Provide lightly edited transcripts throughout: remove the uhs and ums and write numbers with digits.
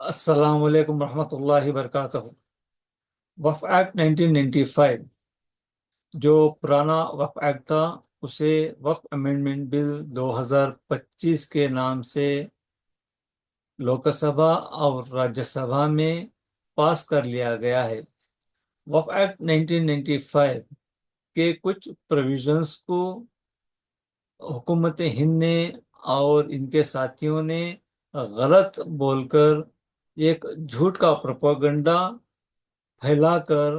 السلام علیکم ورحمۃ اللہ وبرکاتہ۔ وقف ایکٹ 1995 جو پرانا وقف ایکٹ تھا اسے وقف امینڈمنٹ بل 2025 کے نام سے لوک سبھا اور راجیہ سبھا میں پاس کر لیا گیا ہے۔ وقف ایکٹ 1995 کے کچھ پروویژنز کو حکومت ہند نے اور ان کے ساتھیوں نے غلط بول کر ایک جھوٹ کا پروپیگنڈا پھیلا کر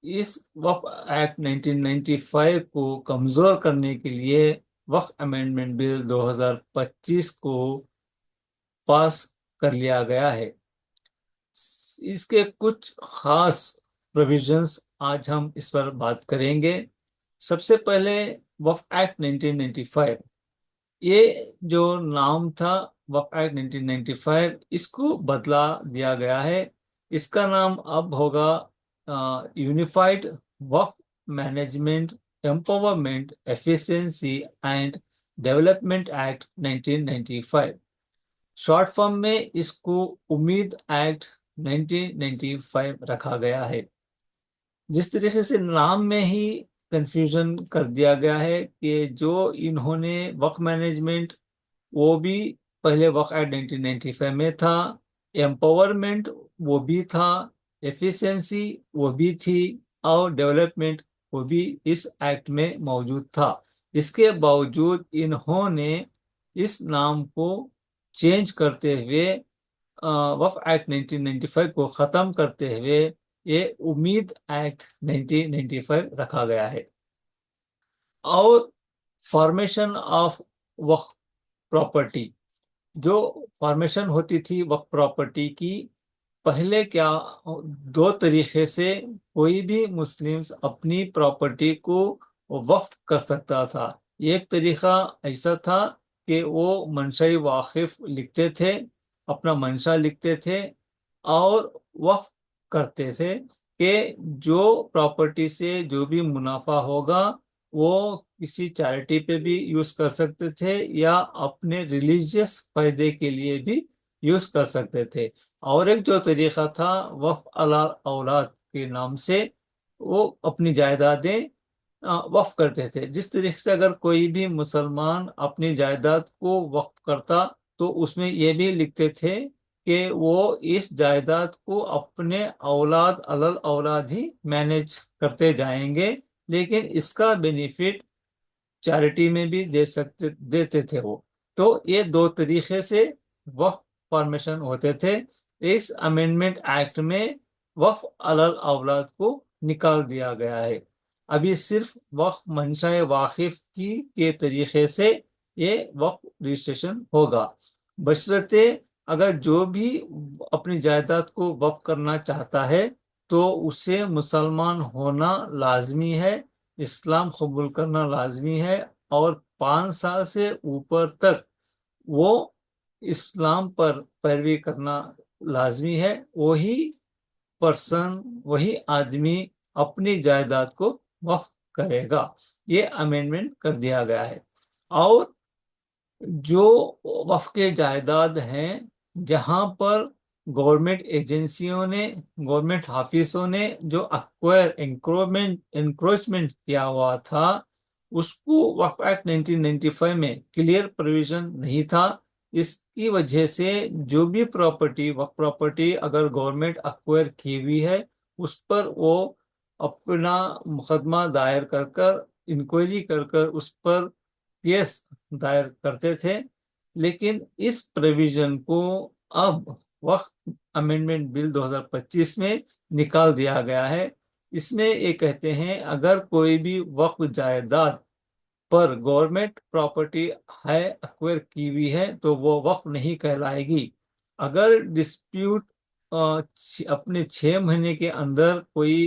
اس وقف ایکٹ 1995 کو کمزور کرنے کے لیے وقف امینڈمنٹ بل 2025 کو پاس کر لیا گیا ہے۔ اس کے کچھ خاص پروویژنز آج ہم اس پر بات کریں گے۔ سب سے پہلے وقف ایکٹ 1995، یہ جو نام تھا وقف ایکٹ 1995، اس کو بدلا دیا گیا ہے۔ اس کا نام اب ہوگا یونیفائڈ وقف management empowerment efficiency and development act 1995۔ Short form میں اس کو امید ایکٹ 1995 رکھا گیا ہے۔ جس طریقے سے نام میں ہی کنفیوژن کر دیا گیا ہے کہ جو انہوں نے وقف مینجمنٹ وہ بھی پہلے وقف ایکٹ 1995 میں تھا، امپاورمنٹ وہ بھی تھا، ایفیشنسی وہ بھی تھی، اور ڈیولپمنٹ وہ بھی اس ایکٹ میں موجود تھا۔ اس کے باوجود انہوں نے اس نام کو چینج کرتے ہوئے وقف ایکٹ 1995 کو ختم کرتے ہوئے یہ امید ایکٹ 1995 رکھا گیا ہے۔ اور فارمیشن آف وقف پراپرٹی، جو فارمیشن ہوتی تھی وقف پراپرٹی کی، پہلے کیا دو طریقے سے کوئی بھی مسلم اپنی پراپرٹی کو وقف کر سکتا تھا۔ ایک طریقہ ایسا تھا کہ وہ منشائی واقف لکھتے تھے، اپنا منشا لکھتے تھے اور وقف کرتے تھے کہ جو پراپرٹی سے جو بھی منافع ہوگا وہ کسی چیریٹی پہ بھی یوز کر سکتے تھے یا اپنے ریلیجیس فائدے کے لیے بھی یوز کر سکتے تھے۔ اور ایک جو طریقہ تھا وقف علی اولاد کے نام سے وہ اپنی جائیدادیں وقف کرتے تھے۔ جس طریقے سے اگر کوئی بھی مسلمان اپنی جائیداد کو وقف کرتا تو اس میں یہ بھی لکھتے تھے کہ وہ اس جائیداد کو اپنے اولاد علی اولاد ہی مینج کرتے جائیں گے، لیکن اس کا بینیفٹ چیریٹی میں بھی دیتے تھے وہ۔ تو یہ دو طریقے سے وقف فارمیشن ہوتے تھے۔ اس امینڈمنٹ ایکٹ میں وقف علی اولاد کو نکال دیا گیا ہے۔ ابھی صرف وقف منشاء واقف کے طریقے سے یہ وقف رجسٹریشن ہوگا، بشرطے اگر جو بھی اپنی جائیداد کو وقف کرنا چاہتا ہے تو اسے مسلمان ہونا لازمی ہے، اسلام قبول کرنا لازمی ہے، اور 5 سال سے اوپر تک وہ اسلام پر پیروی کرنا لازمی ہے۔ وہی پرسن، وہی آدمی اپنی جائیداد کو وقف کرے گا۔ یہ امینڈمنٹ کر دیا گیا ہے۔ اور جو وقف کے جائیداد ہیں جہاں پر گورنمنٹ ایجنسیوں نے، گورنمنٹ آفیسوں نے جو انکروچمنٹ کیا ہوا تھا، اس کو وقف ایکٹ 1995 میں کلیئر پروویژن نہیں تھا۔ اس کی وجہ سے جو بھی پراپرٹی، وقف پراپرٹی اگر گورنمنٹ ایکوائر کی ہوئی ہے اس پر وہ اپنا مقدمہ دائر کر کر، انکوائری کر کر اس پر کیس دائر کرتے تھے۔ لیکن اس پروویژن کو اب وقف امینڈمنٹ بل 2025 میں نکال دیا گیا ہے۔ اس میں یہ کہتے ہیں اگر کوئی بھی وقف جائیداد پر گورنمنٹ پراپرٹی ہے ایکوائر کی ہوئی ہے تو وہ وقف نہیں کہلائے گی۔ اگر ڈسپیوٹ اپنے 6 مہینے کے اندر کوئی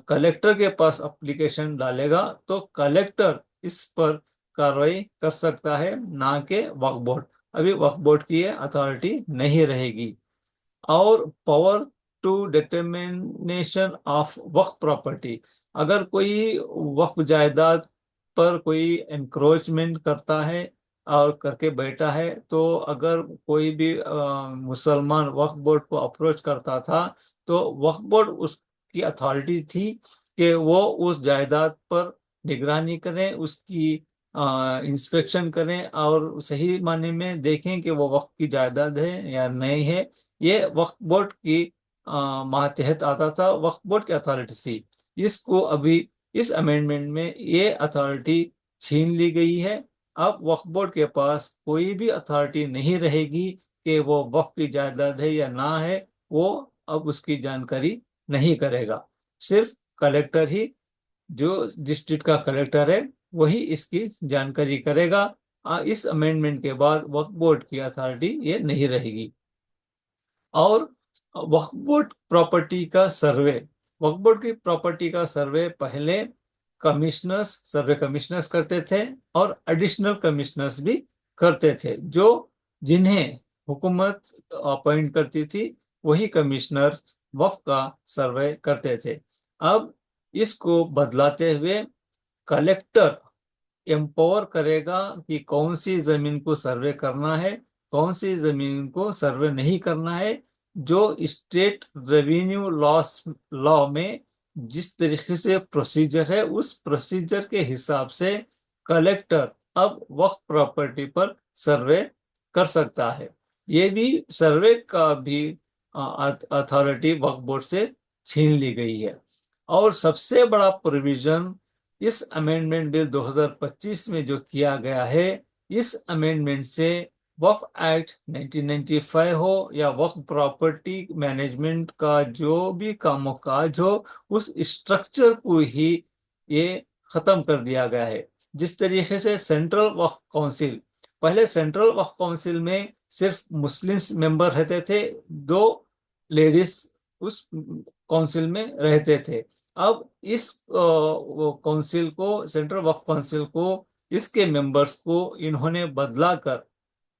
کلیکٹر کے پاس اپلیکیشن ڈالے گا تو کلیکٹر اس پر کارروائی کر سکتا ہے، نہ کہ وقف بورڈ۔ ابھی وقف بورڈ کی یہ اتھارٹی نہیں رہے گی۔ اور پاور ٹو ڈٹرمنیشن آف وقف پراپرٹی، اگر کوئی وقف جائیداد پر کوئی انکروچمنٹ کرتا ہے اور کر کے بیٹھا ہے. تو اگر کوئی بھی مسلمان وقف بورڈ کو اپروچ کرتا تھا تو وقف بورڈ اس کی اتھارٹی تھی کہ وہ اس جائیداد پر نگرانی کریں، اس کی انسپیکشن کریں اور صحیح معنی میں دیکھیں کہ وہ وقف کی جائیداد ہے یا نہیں ہے. یہ وقف بورڈ کی ماتحت آتا تھا، وقف بورڈ کی اتھارٹی تھی. اس کو ابھی اس امینڈمنٹ میں یہ اتھارٹی چھین لی گئی ہے. اب وقف بورڈ کے پاس کوئی بھی اتھارٹی نہیں رہے گی کہ وہ وقف کی جائیداد ہے یا نہ ہے، وہ اب اس کی جانکاری نہیں کرے گا. صرف کلیکٹر ہی، جو ڈسٹرکٹ کا کلیکٹر ہے، وہی اس کی جانکاری کرے گا. اس امینڈمنٹ کے بعد وقف بورڈ کی اتھارٹی یہ نہیں رہے گی. اور وقف بورڈ پراپرٹی کا سروے، وقف بورڈ کی پراپرٹی کا سروے پہلے کمشنرز، سروے کمشنرز کرتے تھے اور ایڈیشنل کمشنرز بھی کرتے تھے. جنہیں حکومت اپوائنٹ کرتی تھی وہی کمشنر وقف کا سروے کرتے تھے. اب اس کو بدلاتے ہوئے کلیکٹر امپاور کرے گا کہ کون سی زمین کو سروے کرنا ہے، کون سی زمین کو سروے نہیں کرنا ہے. جو اسٹیٹ ریونیو لا میں جس طریقے سے پروسیجر ہے، اس پروسیجر کے حساب سے کلیکٹر اب وقف پراپرٹی پر سروے کر سکتا ہے. یہ بھی سروے کا بھی اتھارٹی وقف بورڈ سے چھین لی گئی ہے. اور سب سے بڑا پروویژن اس امینڈمنٹ بل 2025 میں جو کیا گیا ہے، اس امینڈمنٹ سے وقف ایکٹ 1995 ہو یا وقف پراپرٹی مینجمنٹ کا جو بھی کام و کاج ہو، اس اسٹرکچر کو ہی یہ ختم کر دیا گیا ہے. جس طریقے سے سینٹرل وقف کونسل، پہلے سینٹرل وقف کونسل میں صرف مسلم ممبر رہتے تھے، 2 لیڈیز اس کونسل میں رہتے تھے. اب اس کونسل کو، سینٹرل وقف کونسل کو، اس کے ممبرز کو انہوں نے بدلا کر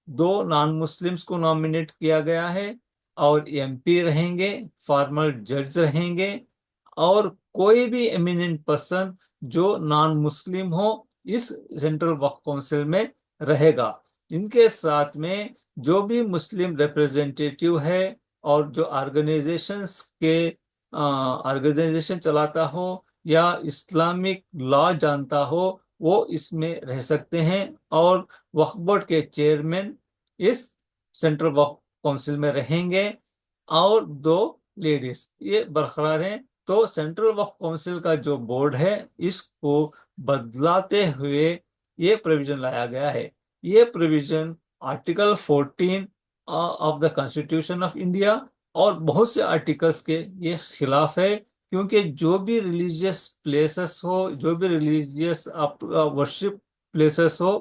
2 نان مسلمز کو نامینیٹ کیا گیا ہے، اور ایم پی رہیں گے، فارمر جج رہیں گے، اور کوئی بھی ایمیننٹ پرسن جو نان مسلم ہو اس سینٹرل وقف کونسل میں رہے گا. ان کے ساتھ میں جو بھی مسلم ریپریزنٹیٹیو ہے اور جو آرگنائزیشن چلاتا ہو یا اسلامک لا جانتا ہو، وہ اس میں رہ سکتے ہیں. اور وقف بورڈ کے چیئرمین اس سینٹرل وقف کونسل میں رہیں گے، اور 2 لیڈیز یہ برقرار ہیں. تو سینٹرل وقف کونسل کا جو بورڈ ہے، اس کو بدلاتے ہوئے یہ پروویژن لایا گیا ہے. یہ provision article 14 of the constitution of India اور بہت سے آرٹیکلز کے یہ خلاف ہے، کیونکہ جو بھی ریلیجیس پلیسز ہو، جو بھی ریلیجیس ورشپ پلیسز ہو،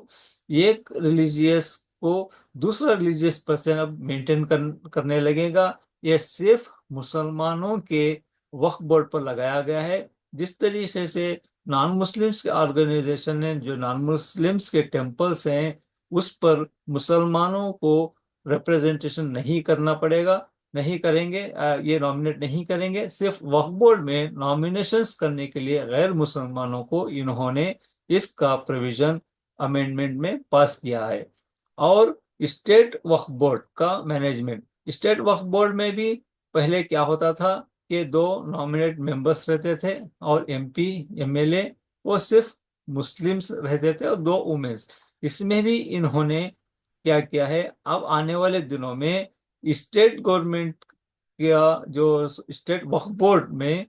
ایک ریلیجیس کو دوسرا ریلیجیس پرسن اب مینٹین کرنے لگے گا. یہ صرف مسلمانوں کے وقف بورڈ پر لگایا گیا ہے. جس طریقے سے نان مسلمس کے آرگنائزیشن ہیں، جو نان مسلمس کے ٹیمپلز ہیں، اس پر مسلمانوں کو ریپریزنٹیشن نہیں کرنا پڑے گا، نہیں کریں گے، یہ نامینیٹ نہیں کریں گے. صرف وقف بورڈ میں نامینیشنز کرنے کے لیے غیر مسلمانوں کو انہوں نے اس کا پروویژن امینڈمنٹ میں پاس کیا ہے. اور اسٹیٹ وقف بورڈ کا مینجمنٹ، اسٹیٹ وقف بورڈ میں بھی پہلے کیا ہوتا تھا کہ 2 نامینیٹ ممبرس رہتے تھے، اور M P M L A وہ صرف مسلمس رہتے تھے، اور 2 وومنس. اس میں بھی انہوں نے کیا ہے، اب آنے والے دنوں میں اسٹیٹ گورنمنٹ کا جو اسٹیٹ وقف بورڈ میں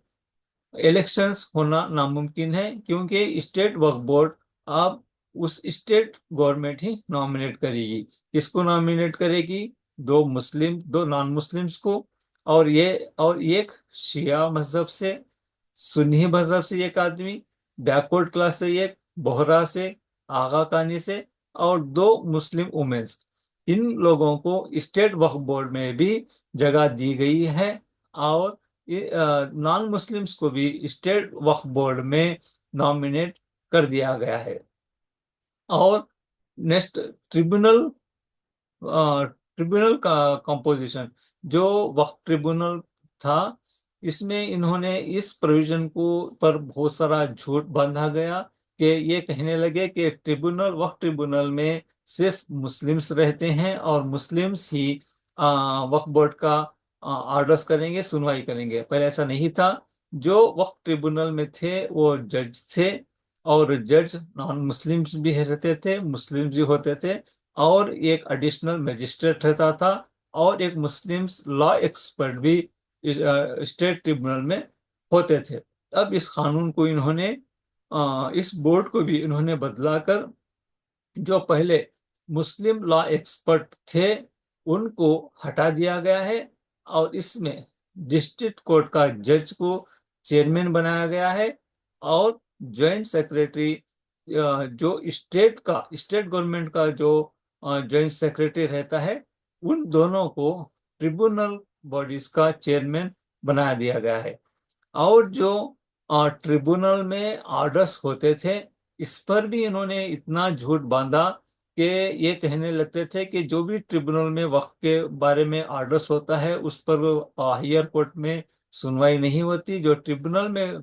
الیکشنز ہونا ناممکن ہے، کیونکہ اسٹیٹ وقف بورڈ اب اس اسٹیٹ گورنمنٹ ہی نامینیٹ کرے گی. کس کو نامینیٹ کرے گی؟ 2 نان مسلمس کو، اور ایک شیعہ مذہب سے، سنی مذہب سے ایک آدمی، بیکورڈ کلاس سے ایک، بہرا سے، آغا کانی سے، اور 2 مسلم وومنس. ان لوگوں کو اسٹیٹ وقف بورڈ میں بھی جگہ دی گئی ہے، اور نان مسلمس کو بھی اسٹیٹ وقف بورڈ میں نامینیٹ کر دیا گیا ہے. اور نیکسٹ ٹریبونل کا کمپوزیشن، جو وقف ٹریبونل تھا، اس میں انہوں نے اس پروویژن کو پر بہت سارا جھوٹ باندھا گیا کہ یہ کہنے لگے کہ وقف ٹریبونل میں صرف مسلمس رہتے ہیں اور مسلمس ہی وقف بورڈ کا آرڈرز کریں گے، سنوائی کریں گے۔ پہلے ایسا نہیں تھا۔ جو وقف ٹریبونل میں تھے وہ جج تھے، اور جج نان مسلمس بھی رہتے تھے، مسلم بھی ہوتے تھے، اور ایک ایڈیشنل میجسٹریٹ رہتا تھا، اور ایک مسلم لا ایکسپرٹ بھی اسٹیٹ ٹریبونل میں ہوتے تھے۔ اب اس قانون کو انہوں نے اس بورڈ کو بھی انہوں نے بدلا کر جو پہلے مسلم لا ایکسپرٹ تھے ان کو ہٹا دیا گیا ہے، اور اس میں ڈسٹرکٹ کورٹ کا جج کو چیئرمین بنایا گیا ہے، اور جوائنٹ سیکریٹری جو اسٹیٹ گورنمنٹ کا جو جوائنٹ سیکریٹری رہتا ہے، ان دونوں کو ٹریبونل باڈیز کا چیئرمین بنا دیا گیا ہے۔ اور جو ٹریبونل میں آرڈرز ہوتے تھے اس پر بھی انہوں نے اتنا جھوٹ باندھا کہ یہ کہنے لگتے تھے کہ جو بھی ٹریبونل میں وقت کے بارے میں آرڈرز ہوتا ہے اس پر ہائر کورٹ میں سنوائی نہیں ہوتی، جو ٹریبونل میں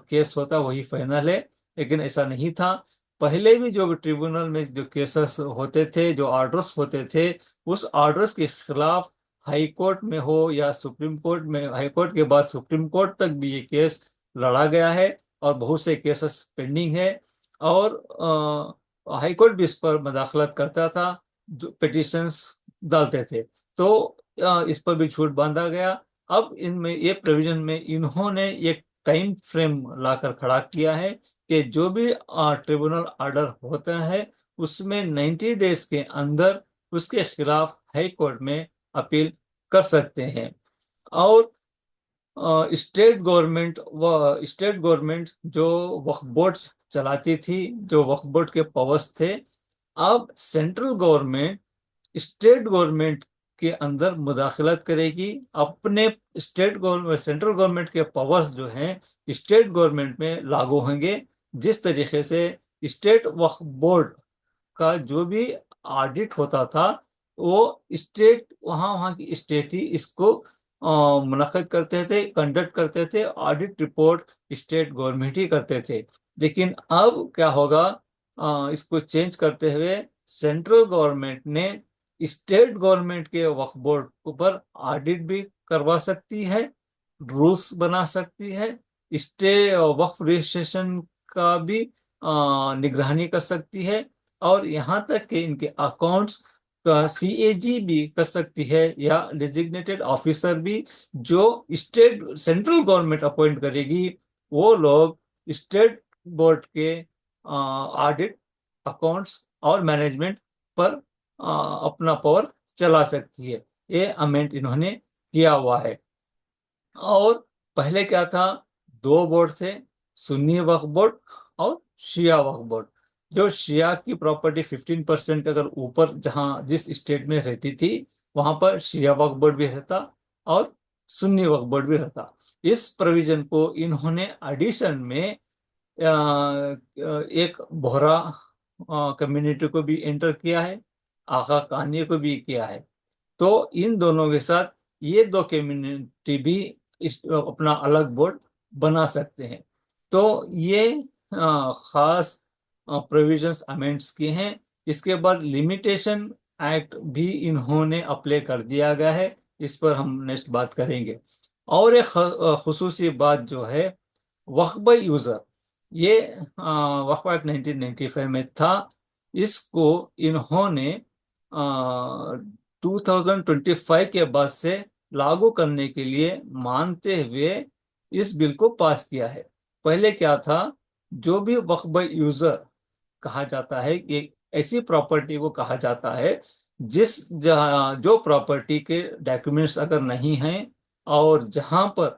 کیس ہوتا وہی فائنل ہے۔ لیکن ایسا نہیں تھا۔ پہلے بھی جو ٹریبونل میں جو کیسز ہوتے تھے، جو آرڈرز ہوتے تھے، اس آرڈرز کے خلاف ہائی کورٹ میں ہو یا سپریم کورٹ میں، ہائی کورٹ کے بعد سپریم کورٹ تک بھی یہ کیس لڑا گیا ہے، اور بہت سے کیسز پینڈنگ ہے، اور ہائی کورٹ بھی اس پر مداخلت کرتا تھا، جو پیٹیشنز ڈالتے تھے۔ تو اس پر بھی جھوٹ باندھا گیا۔ اب ان میں یہ پروویژن میں انہوں نے ایک ٹائم فریم لا کر کھڑا کیا ہے کہ جو بھی ٹریبونل آرڈر ہوتا ہے اس میں 90 ڈیز کے اندر اس کے خلاف ہائی کورٹ میں اپیل کر سکتے ہیں۔ اور اسٹیٹ گورنمنٹ جو وقف بورڈ چلاتی تھی، جو وقف بورڈ کے پاورز تھے، اب سینٹرل گورنمنٹ اسٹیٹ گورنمنٹ کے اندر مداخلت کرے گی۔ اپنے سینٹرل گورنمنٹ کے پاورز جو ہیں اسٹیٹ گورنمنٹ میں لاگو ہوں گے۔ جس طریقے سے اسٹیٹ وقف بورڈ کا جو بھی آڈٹ ہوتا تھا وہ اسٹیٹ وہاں کی اسٹیٹ ہی اس کو منعقد کرتے تھے، کنڈکٹ کرتے تھے، آڈٹ رپورٹ اسٹیٹ گورنمنٹ ہی کرتے تھے۔ لیکن اب کیا ہوگا، اس کو چینج کرتے ہوئے سینٹرل گورنمنٹ نے اسٹیٹ گورنمنٹ کے وقف بورڈ پر آڈٹ بھی کروا سکتی ہے، رولز بنا سکتی ہے، وقف رجسٹریشن کا بھی نگرانی کر سکتی ہے، اور یہاں تک کہ ان کے اکاؤنٹس کا CAG بھی کر سکتی ہے، یا ڈیزگنیٹڈ آفیسر بھی جو سینٹرل گورنمنٹ اپوائنٹ کرے گی، وہ لوگ اسٹیٹ بورڈ کے آڈٹ، اکاؤنٹس اور مینجمنٹ پر اپنا پاور چلا سکتی ہے۔ یہ امینڈ انہوں نے کیا ہوا ہے۔ اور پہلے کیا تھا، 2 بورڈ تھے، سنی وقف بورڈ اور شیعہ وقف بورڈ۔ جو شیعہ کی پراپرٹی 15% اگر اوپر جس اسٹیٹ میں رہتی تھی وہاں پر شیعہ وقف بورڈ بھی رہتا اور سنی وقف بورڈ بھی رہتا۔ اس پروویژن کو انہوں نے ایڈیشن میں ایک بہرا کمیونٹی کو بھی انٹر کیا ہے، آقا قانی کو بھی کیا ہے۔ تو ان دونوں کے ساتھ یہ 2 کمیونٹی بھی اپنا الگ بورڈ بنا سکتے ہیں۔ تو یہ خاص پروویژنس امینڈس کی ہیں۔ اس کے بعد لمیٹیشن ایکٹ بھی انہوں نے اپلائی کر دیا گیا ہے، اس پر ہم نیکسٹ بات کریں گے۔ اور ایک خصوصی بات جو ہے وقف بائی یوزر، یہ وقف ایکٹ 1995 میں تھا، اس کو انہوں نے 2025 کے بعد سے لاگو کرنے کے لیے مانتے ہوئے اس بل کو پاس کیا ہے۔ پہلے کیا تھا، جو بھی وقف بائی یوزر کہا جاتا ہے، یہ ایسی پراپرٹی کو کہا جاتا ہے جو پراپرٹی کے ڈاکیومنٹس اگر نہیں ہیں، اور جہاں پر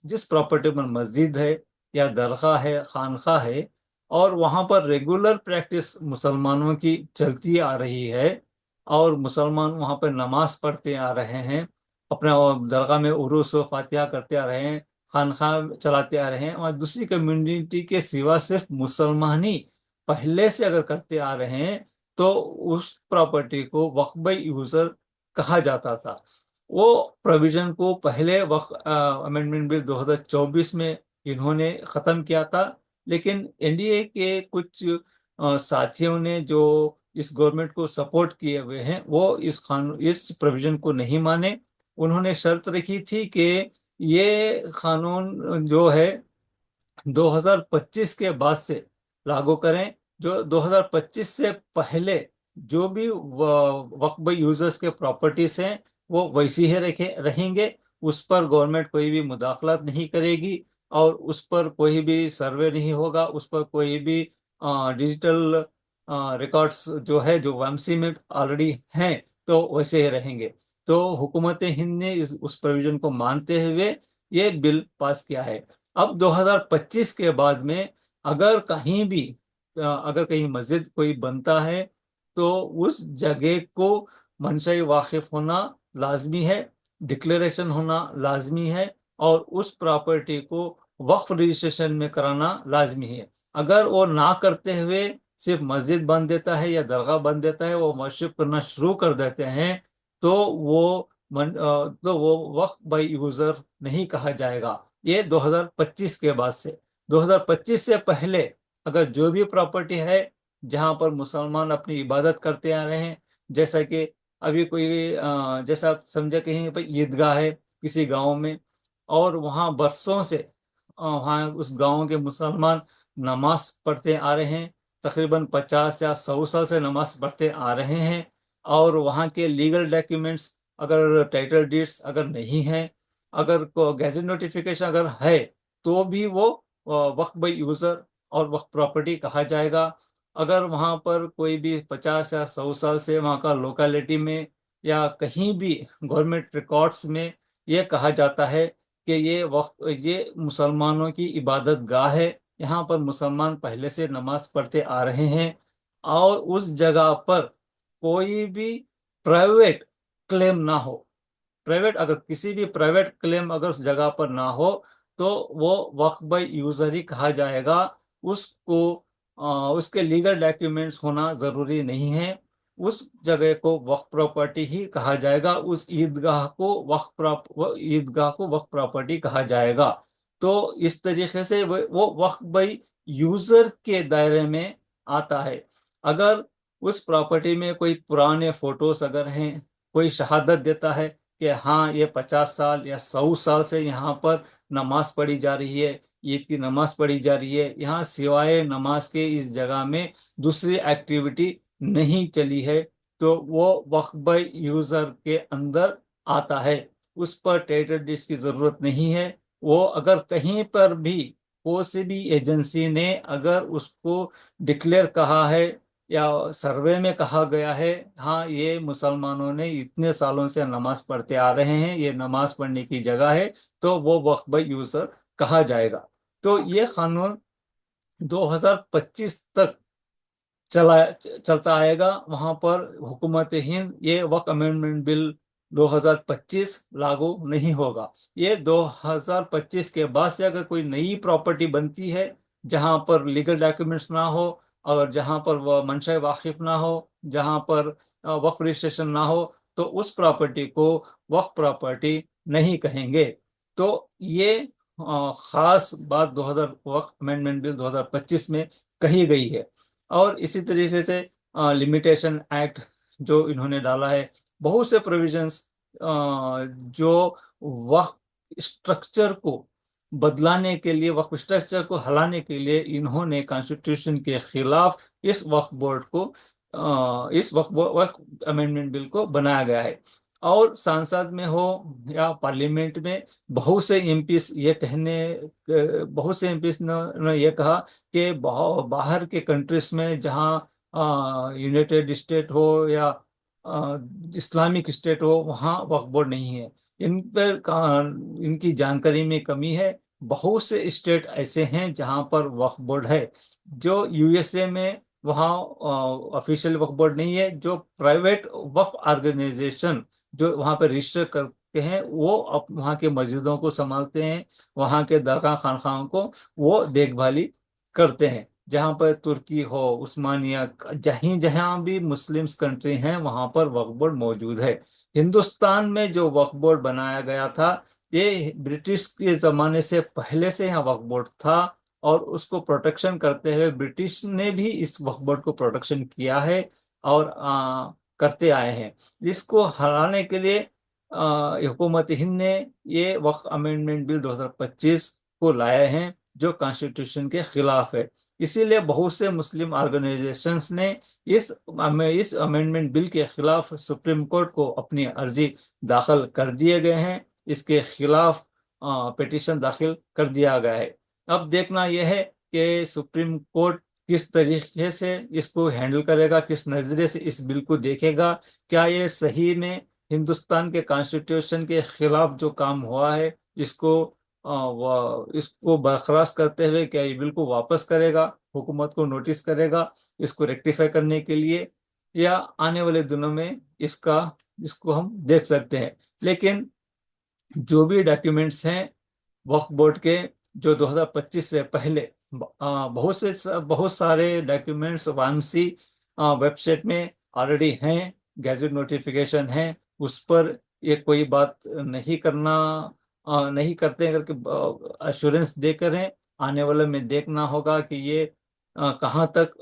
جس پراپرٹی پر مسجد ہے یا درگاہ ہے، خانقاہ ہے، اور وہاں پر ریگولر پریکٹس مسلمانوں کی چلتی آ رہی ہے، اور مسلمان وہاں پر نماز پڑھتے آ رہے ہیں، اپنا درگاہ میں عروس و فاتحہ کرتے آ رہے ہیں، خانقاہ چلاتے آ رہے ہیں، اور دوسری کمیونٹی کے سوا صرف مسلمان ہی پہلے سے اگر کرتے آ رہے ہیں تو اس پراپرٹی کو وقف بائی یوزر کہا جاتا تھا۔ وہ پروویژن کو پہلے وقف امینڈمنٹ بل 2024 میں انہوں نے ختم کیا تھا، لیکن NDA کے کچھ ساتھیوں نے جو اس گورنمنٹ کو سپورٹ کیے ہوئے ہیں وہ اس پروویژن کو نہیں مانے. انہوں نے شرط رکھی تھی کہ یہ قانون جو ہے 2025 کے بعد سے لاگو کریں. جو 2025 سے پہلے جو بھی وقف بائی یوزرز کے پراپرٹیز ہیں وہ ویسی ہی رہیں گے. اس پر گورنمنٹ کوئی بھی مداخلت نہیں کرے گی اور اس پر کوئی بھی سروے نہیں ہوگا. اس پر کوئی بھی ڈیجیٹل ریکارڈز جو ہے جو وامسی میں آلریڈی ہیں تو ویسے ہی رہیں گے. تو حکومت ہند نے اس پروویژن کو مانتے ہوئے یہ بل پاس کیا ہے. اب 2025 کے بعد میں اگر کہیں مسجد کوئی بنتا ہے تو اس جگہ کو منشائی واقف ہونا لازمی ہے, ڈکلیریشن ہونا لازمی ہے اور اس پراپرٹی کو وقف رجسٹریشن میں کرانا لازمی ہے. اگر وہ نہ کرتے ہوئے صرف مسجد بن دیتا ہے یا درگاہ بن دیتا ہے, وہ ورشپ کرنا شروع کر دیتے ہیں تو وہ وقف بائی یوزر نہیں کہا جائے گا. یہ 2025 کے بعد سے. 2025 سے پہلے اگر جو بھی پراپرٹی ہے جہاں پر مسلمان اپنی عبادت کرتے آ رہے ہیں, جیسا کہ ابھی کوئی جیسا آپ سمجھے کہیں عیدگاہ ہے کسی گاؤں میں اور وہاں برسوں سے وہاں اس گاؤں کے مسلمان نماز پڑھتے آ رہے ہیں, تقریباً 50 یا 100 سال سے نماز پڑھتے آ رہے ہیں, اور وہاں کے لیگل ڈاکیومنٹس اگر ٹائٹل ڈیڈس اگر نہیں ہیں, اگر گیزٹ نوٹیفیکیشن اگر ہے تو بھی وہ وقف بائی یوزر اور وقف پراپرٹی کہا جائے گا. اگر وہاں پر کوئی بھی 50 یا 100 سال سے وہاں کا لوکیلٹی میں یا کہیں بھی گورنمنٹ ریکارڈز میں یہ کہا جاتا ہے کہ یہ مسلمانوں کی عبادت گاہ ہے, یہاں پر مسلمان پہلے سے نماز پڑھتے آ رہے ہیں, اور اس جگہ پر کوئی بھی پرائیویٹ کلیم نہ ہو, اگر کسی بھی پرائیویٹ کلیم اگر اس جگہ پر نہ ہو تو وہ وقف بائی یوزر ہی کہا جائے گا. اس کے لیگل ڈاکیومنٹس ہونا ضروری نہیں ہے, اس جگہ کو وقف پراپرٹی ہی کہا جائے گا, اس عیدگاہ کو وقف پراپرٹی کہا جائے گا. تو اس طریقے سے وہ وقف بائی یوزر کے دائرے میں آتا ہے. اگر اس پراپرٹی میں کوئی پرانے فوٹوز اگر ہیں, کوئی شہادت دیتا ہے کہ ہاں یہ 50 سال یا 100 سال سے یہاں پر نماز پڑھی جا رہی ہے, عید کی نماز پڑھی جا رہی ہے, یہاں سوائے نماز کے اس جگہ میں دوسری ایکٹیویٹی نہیں چلی ہے, تو وہ وقف بائی یوزر کے اندر آتا ہے. اس پر ٹائٹل ڈیڈس کی ضرورت نہیں ہے. وہ اگر کہیں پر بھی کوئی سی بھی ایجنسی نے اگر اس کو ڈکلیئر کہا ہے یا سروے میں کہا گیا ہے ہاں یہ مسلمانوں نے اتنے سالوں سے نماز پڑھتے آ رہے ہیں, یہ نماز پڑھنے کی جگہ ہے, تو وہ وقف بائی یوزر کہا جائے گا. تو یہ قانون 2025 تک چلتا آئے گا. وہاں پر حکومت ہند یہ وقف امینڈمنٹ بل 2025 لاگو نہیں ہوگا. یہ 2025 کے بعد سے اگر کوئی نئی پراپرٹی بنتی ہے جہاں پر لیگل ڈاکیومنٹس نہ ہو, اور جہاں پر وہ منشاء واقف نہ ہو, جہاں پر وقف رجسٹریشن نہ ہو, تو اس پراپرٹی کو وقف پراپرٹی نہیں کہیں گے. تو یہ خاص بات وقف امینڈمنٹ بل 2025 میں کہی گئی ہے. اور اسی طریقے سے لمیٹیشن ایکٹ جو انہوں نے ڈالا ہے, بہت سے پروویژنس جو وقف اسٹرکچر کو بدلانے کے لیے, وقف اسٹرکچر کو ہلانے کے لیے انہوں نے کانسٹیٹیوشن کے خلاف اس وقف امینڈمنٹ بل کو بنایا گیا ہے. اور سانسد میں ہو یا پارلیمنٹ میں بہت سے ایم پیز نے یہ کہا کہ باہر کے کنٹریز میں جہاں یونائٹیڈ اسٹیٹ ہو یا اسلامک اسٹیٹ ہو وہاں وقف بورڈ نہیں ہے. ان کی جانکاری میں کمی ہے. بہت سے اسٹیٹ ایسے ہیں جہاں پر وقف بورڈ ہے. جو USA میں وہاں آفیشیل وقف بورڈ نہیں ہے. جو پرائیویٹ وقف آرگنائزیشن جو وہاں پہ رجسٹر کرتے ہیں وہ وہاں کے مسجدوں کو سنبھالتے ہیں, وہاں کے درگاہ خانقاہوں کو وہ دیکھ بھالی کرتے ہیں. جہاں پر ترکی ہو, عثمانیہ, جہاں بھی مسلم کنٹری ہیں وہاں پر وقف بورڈ موجود ہے. ہندوستان میں جو وقف بورڈ بنایا گیا تھا یہ برٹش کے زمانے سے پہلے سے یہاں وقف بورڈ تھا, اور اس کو پروٹیکشن کرتے ہوئے برٹش نے بھی اس وقف بورڈ کو پروٹیکشن کیا ہے اور کرتے آئے ہیں. جس کو ہرانے کے لیے حکومت ہند نے یہ وقف امینڈمنٹ بل 2025 کو لائے ہیں جو کانسٹیٹیوشن کے خلاف ہے. اسی لیے بہت سے مسلم آرگنائزیشنز نے اس امینڈمنٹ بل کے خلاف سپریم کورٹ کو اپنی عرضی داخل کر دیے گئے ہیں. اس کے خلاف پیٹیشن داخل کر دیا گیا ہے. اب دیکھنا یہ ہے کہ سپریم کورٹ کس طریقے سے اس کو ہینڈل کرے گا، کس نظریے سے اس بل کو دیکھے گا. کیا یہ صحیح میں ہندوستان کے کانسٹیٹیوشن کے خلاف جو کام ہوا ہے اس کو برقرار کرتے ہوئے کیا یہ بل کو واپس کرے گا، حکومت کو نوٹس کرے گا اس کو ریکٹیفائی کرنے کے لیے، یا آنے والے دنوں میں اس کو ہم دیکھ سکتے ہیں. لیکن جو بھی ڈاکیومنٹس ہیں وقف بورڈ کے جو 2025 سے پہلے بہت سارے ڈاکیومنٹس وانسی ویب سائٹ میں آلریڈی ہیں، گیزٹ نوٹیفیکیشن ہیں. اس پر یہ کوئی بات نہیں کرتے اگر کہ ایشورنس دے کر ہیں. آنے والے میں دیکھنا ہوگا کہ یہ کہاں تک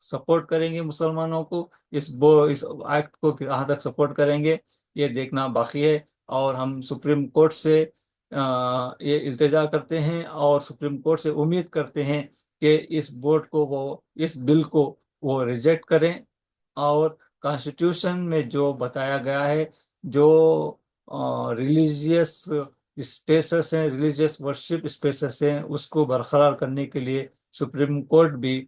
سپورٹ کریں گے مسلمانوں کو، اس ایکٹ کو کہاں تک سپورٹ کریں گے، یہ دیکھنا باقی ہے. اور ہم سپریم کورٹ سے یہ التجا کرتے ہیں اور سپریم کورٹ سے امید کرتے ہیں کہ اس بل کو وہ ریجیکٹ کریں اور کانسٹیٹیوشن میں جو بتایا گیا ہے، جو ریلیجیس اسپیسز ہیں، ریلیجیس ورشپ اسپیسز ہیں، اس کو برقرار کرنے کے لیے سپریم کورٹ بھی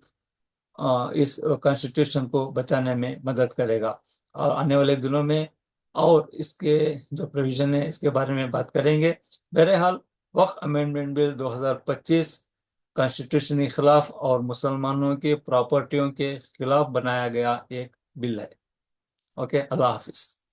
اس کانسٹیٹیوشن کو بچانے میں مدد کرے گا. اور آنے والے دنوں میں اور اس کے جو پروویژن ہے اس کے بارے میں بات کریں گے. بہرحال وقف امینڈمنٹ بل 2025 کانسٹیٹیوشن کے خلاف اور مسلمانوں کی پراپرٹیوں کے خلاف بنایا گیا ایک بل ہے. اوکے، اللہ حافظ.